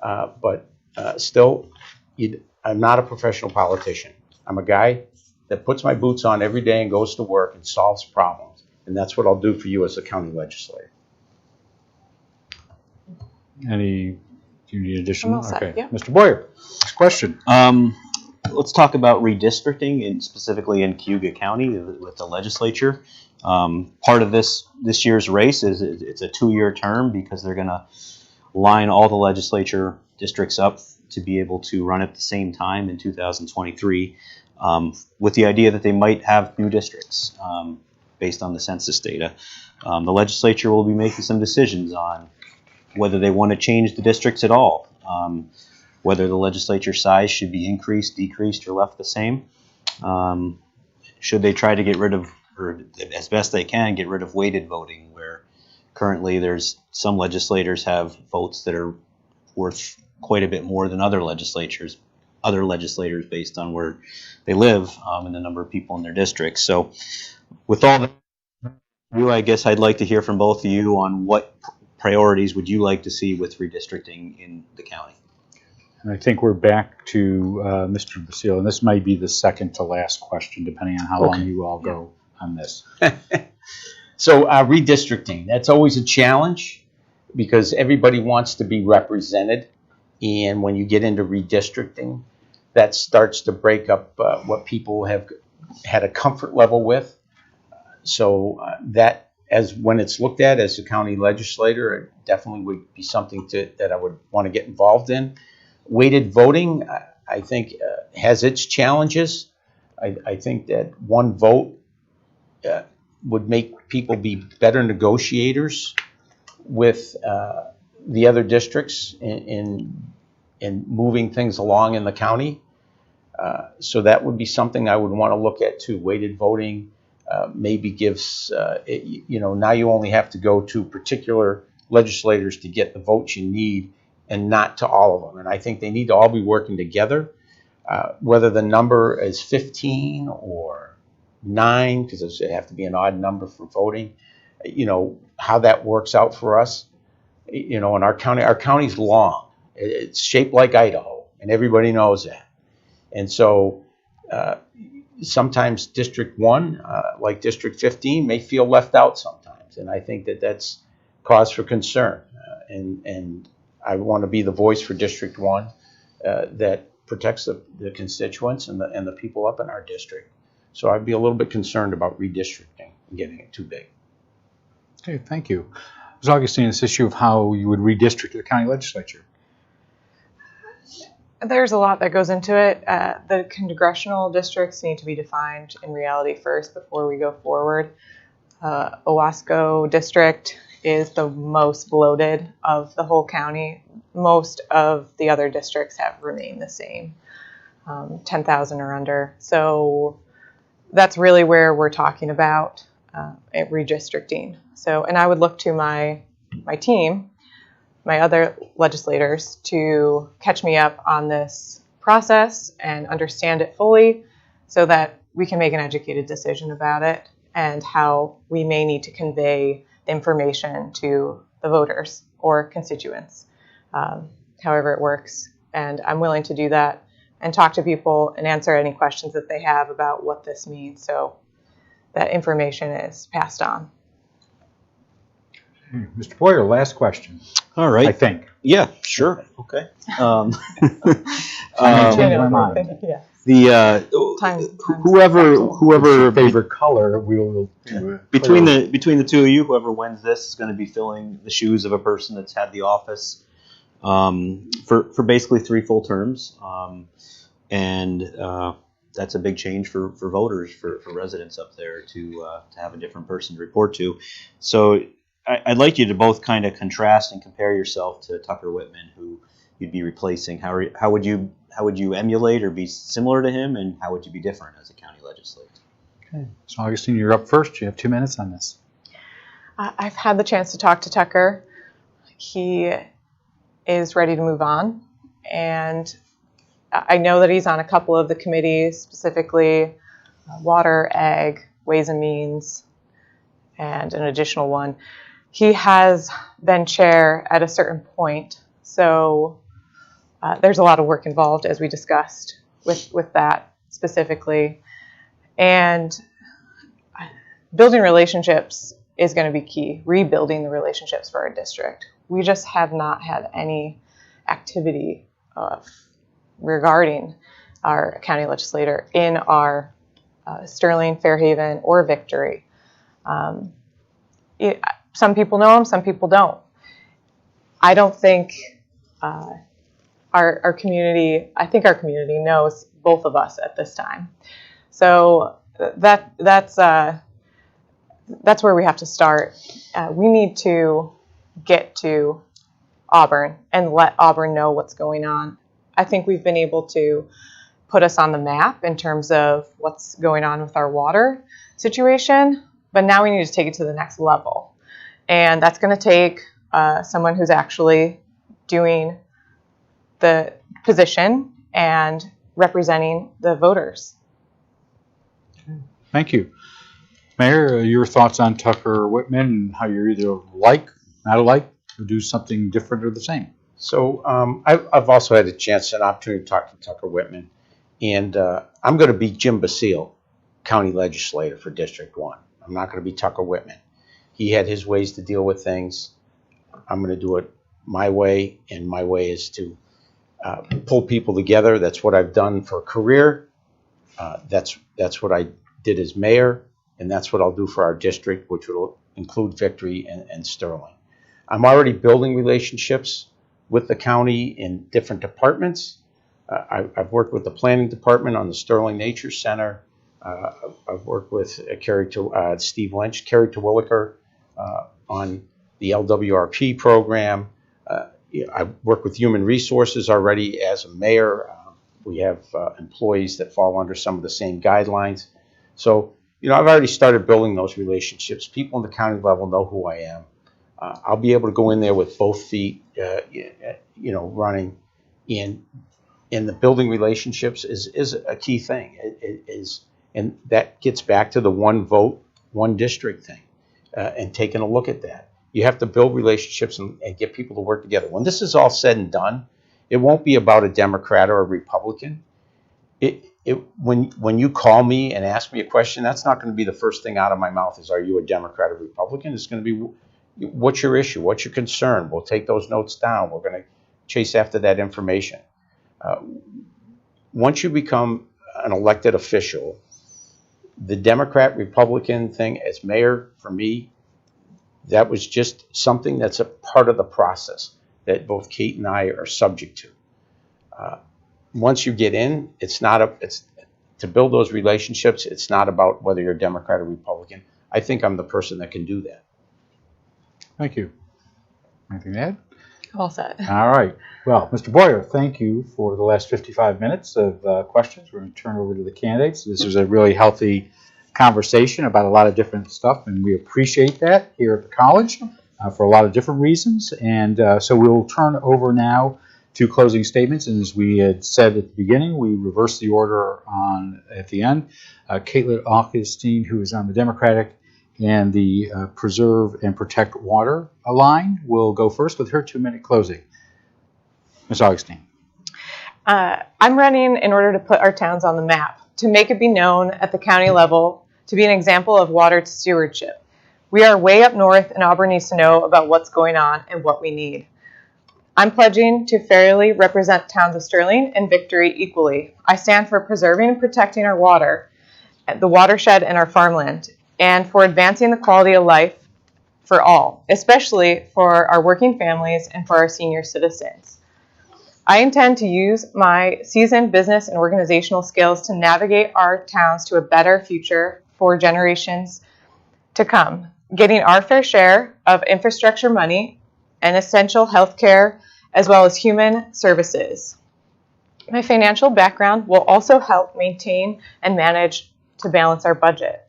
but still, I'm not a professional politician. I'm a guy that puts my boots on every day and goes to work and solves problems, and that's what I'll do for you as a county legislator. Do you need additional? Okay, yeah. This Boyer, next question. Let's talk about redistricting, and specifically in Cayuga County with the legislature. Part of this year's race is it's a 2-year term because they're going to line all the legislature districts up to be able to run at the same time in 2023, with the idea that they might have new districts based on the census data. The legislature will be making some decisions on whether they want to change the districts at all, whether the legislature size should be increased, decreased, or left the same. Should they try to get rid of, or as best they can, get rid of weighted voting, where currently there's some legislators have votes that are worth quite a bit more than other legislators based on where they live and the number of people in their districts. So with all that, I guess I'd like to hear from both of you on what priorities would you like to see with redistricting in the county? And I think we're back to Mr. Basile, and this might be the second to last question, depending on how long you all go on this. So redistricting, that's always a challenge because everybody wants to be represented. And when you get into redistricting, that starts to break up what people have had a comfort level with. So that, as when it's looked at as a county legislator, it definitely would be something that I would want to get involved in. Weighted voting, I think, has its challenges. I think that one vote would make people be better negotiators with the other districts in moving things along in the county. So that would be something I would want to look at too. Weighted voting maybe gives, now you only have to go to particular legislators to get the votes you need and not to all of them. And I think they need to all be working together, whether the number is 15 or 9, because it have to be an odd number for voting, how that works out for us. In our county's long. It's shaped like Idaho, and everybody knows that. And so sometimes District 1, like District 15, may feel left out sometimes. And I think that that's cause for concern. And I want to be the voice for District 1 that protects the constituents and the people up in our district. So I'd be a little bit concerned about redistricting and getting it too big. Okay, thank you. Ms. Augustine, this issue of how you would redistrict the county legislature. There's a lot that goes into it. The congressional districts need to be defined in reality first before we go forward. Owasco district is the most bloated of the whole county. Most of the other districts have remained the same, 10,000 or under. So that's really where we're talking about redistricting. So, and I would look to my team, my other legislators, to catch me up on this process and understand it fully so that we can make an educated decision about it and how we may need to convey the information to the voters or constituents, however it works. And I'm willing to do that and talk to people and answer any questions that they have about what this means, so that information is passed on. Mr. Boyer, last question. All right. I think. Yeah, sure. Okay. I may change my mind. Yeah. Whoever Favorite color, we'll between the two of you, whoever wins this is going to be filling the shoes of a person that's had the office for basically 3 full terms, and that's a big change for voters, for residents up there to have a different person to report to. So I'd like you to both kind of contrast and compare yourself to Tucker Whitman, who you'd be replacing. How would you emulate or be similar to him, and how would you be different as a county legislator? Okay. So Augustine, you're up first. You have 2 minutes on this. I've had the chance to talk to Tucker. He is ready to move on, and I know that he's on a couple of the committees, specifically Water, Ag, Ways and Means, and an additional one. He has been chair at a certain point, so there's a lot of work involved, as we discussed, with that specifically. And building relationships is going to be key, rebuilding the relationships for our district. We just have not had any activity regarding our county legislator in our Sterling, Fairhaven, or Victory. Some people know him, some people don't. I don't think our community, I think our community knows both of us at this time. So that's where we have to start. We need to get to Auburn and let Auburn know what's going on. I think we've been able to put us on the map in terms of what's going on with our water situation, but now we need to take it to the next level. And that's going to take someone who's actually doing the position and representing the voters. Thank you. Mayor, your thoughts on Tucker Whitman and how you're either like, not alike, or do something different or the same? So I've also had a chance, an opportunity to talk to Tucker Whitman, and I'm going to be Jim Basile, county legislator for District 1. I'm not going to be Tucker Whitman. He had his ways to deal with things. I'm going to do it my way, and my way is to pull people together. That's what I've done for a career. That's what I did as mayor, and that's what I'll do for our district, which will include Victory and Sterling. I'm already building relationships with the county in different departments. I've worked with the planning department on the Sterling Nature Center. I've worked with Steve Lynch, Carrie Terwilliger on the LWRP program. I've worked with Human Resources already as a mayor. We have employees that fall under some of the same guidelines. So, I've already started building those relationships. People in the county level know who I am. I'll be able to go in there with both feet, running. And the building relationships is a key thing. It is, and that gets back to the one vote, one district thing, and taking a look at that. You have to build relationships and get people to work together. When this is all said and done, it won't be about a Democrat or a Republican. When you call me and ask me a question, that's not going to be the first thing out of my mouth is, are you a Democrat or Republican? It's going to be, what's your issue? What's your concern? We'll take those notes down. We're going to chase after that information. Once you become an elected official, the Democrat-Republican thing as mayor, for me, that was just something that's a part of the process that both Kate and I are subject to. Once you get in, it's to build those relationships. It's not about whether you're a Democrat or Republican. I think I'm the person that can do that. Thank you. Anything to add? All set. All right. Well, Mr. Boyer, thank you for the last 55 minutes of questions. We're going to turn over to the candidates. This was a really healthy conversation about a lot of different stuff, and we appreciate that here at the college for a lot of different reasons. And so we'll turn over now to closing statements. And as we had said at the beginning, we reversed the order at the end. Caitlin Augustine, who is on the Democratic and the Preserve and Protect Water line, will go first with her 2-minute closing. Ms. Augustine. I'm running in order to put our towns on the map, to make it be known at the county level, to be an example of water stewardship. We are way up north, and Auburn needs to know about what's going on and what we need. I'm pledging to fairly represent towns of Sterling and Victory equally. I stand for preserving and protecting our water, the watershed, and our farmland, and for advancing the quality of life for all, especially for our working families and for our senior citizens. I intend to use my seasoned business and organizational skills to navigate our towns to a better future for generations to come, getting our fair share of infrastructure money and essential health care, as well as human services. My financial background will also help maintain and manage to balance our budget.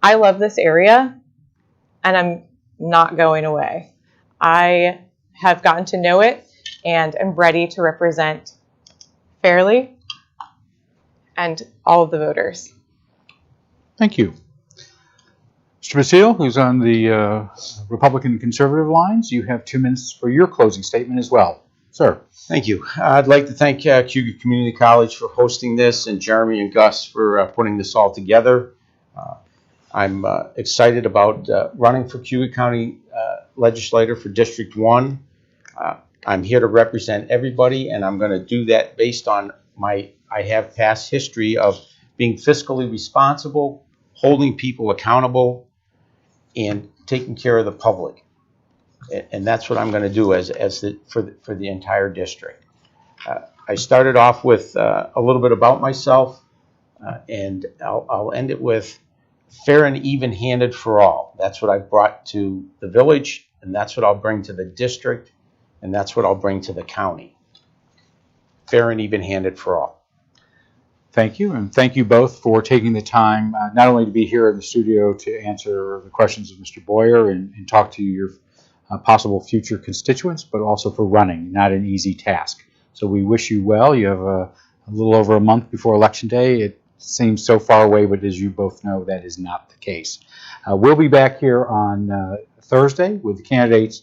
I love this area, and I'm not going away. I have gotten to know it and am ready to represent fairly and all of the voters. Thank you. Mr. Basile, who's on the Republican conservative lines, you have 2 minutes for your closing statement as well. Sir. Thank you. I'd like to thank Cayuga Community College for hosting this, and Jeremy and Gus for putting this all together. I'm excited about running for Cayuga County Legislator for District 1. I'm here to represent everybody, and I'm going to do that based on I have past history of being fiscally responsible, holding people accountable, and taking care of the public. And that's what I'm going to do for the entire district. I started off with a little bit about myself, and I'll end it with fair and even-handed for all. That's what I brought to the village, and that's what I'll bring to the district, and that's what I'll bring to the county. Fair and even-handed for all. Thank you, and thank you both for taking the time not only to be here in the studio to answer the questions of Mr. Boyer and talk to your possible future constituents, but also for running. Not an easy task. So we wish you well. You have a little over a month before Election Day. It seems so far away, but as you both know, that is not the case. We'll be back here on Thursday with the candidates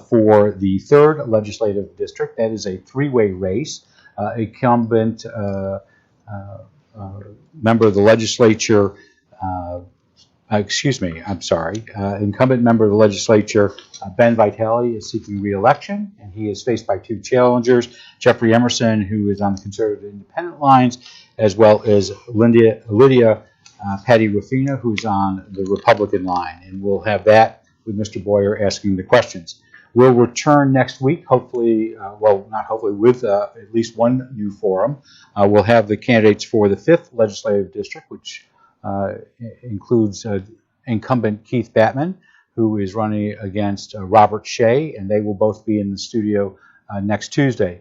for the 3rd Legislative District. That is a three-way race. Incumbent member of the legislature, incumbent member of the legislature, Ben Vitale, is seeking re-election, and he is faced by two challengers, Jeffrey Emerson, who is on the Conservative Independent lines, as well as Lydia Patty Ruffino, who's on the Republican line. And we'll have that with Mr. Boyer asking the questions. We'll return next week, hopefully, not hopefully, with at least one new forum. We'll have the candidates for the 5th Legislative District, which includes incumbent Keith Batman, who is running against Robert Shea, and they will both be in the studio next Tuesday.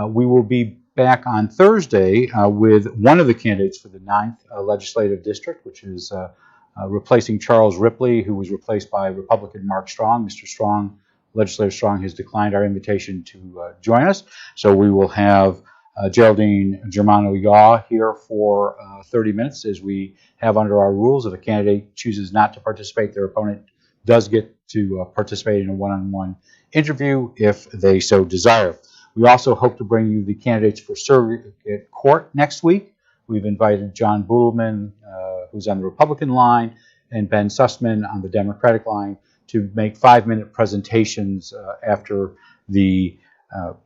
We will be back on Thursday with one of the candidates for the 9th Legislative District, which is replacing Charles Ripley, who was replaced by Republican Mark Strong. Mr. Strong, Legislator Strong, has declined our invitation to join us, so we will have Geraldine Germano-Yaw here for 30 minutes, as we have under our rules. If a candidate chooses not to participate, their opponent does get to participate in a one-on-one interview if they so desire. We also hope to bring you the candidates for surrogate court next week. We've invited John Boodleman, who's on the Republican line, and Ben Sussman on the Democratic line to make 5-minute presentations after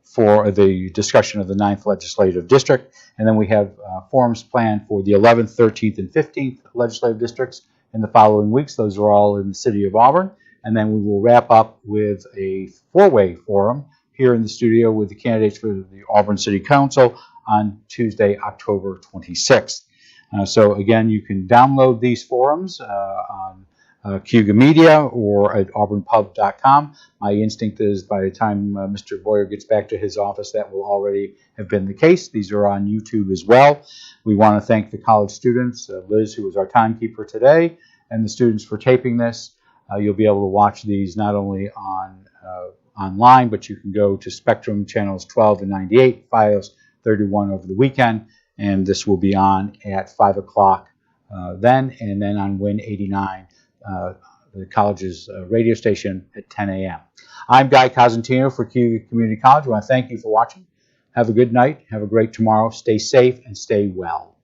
for the discussion of the 9th Legislative District. And then we have forums planned for the 11th, 13th, and 15th Legislative Districts in the following weeks. Those are all in the city of Auburn. And then we will wrap up with a 4-way forum here in the studio with the candidates for the Auburn City Council on Tuesday, October 26th. So again, you can download these forums on Cayuga Media or at auburnpub.com. My instinct is by the time Mr. Boyer gets back to his office, that will already have been the case. These are on YouTube as well. We want to thank the college students, Liz, who was our timekeeper today, and the students for taping this. You'll be able to watch these not only online, but you can go to Spectrum channels 12 and 98, FiOS 31 over the weekend, and this will be on at 5 o'clock then, and then on Win 89, the college's radio station, at 10 a.m. I'm Guy Cosentino for Cayuga Community College. I want to thank you for watching. Have a good night. Have a great tomorrow. Stay safe and stay well.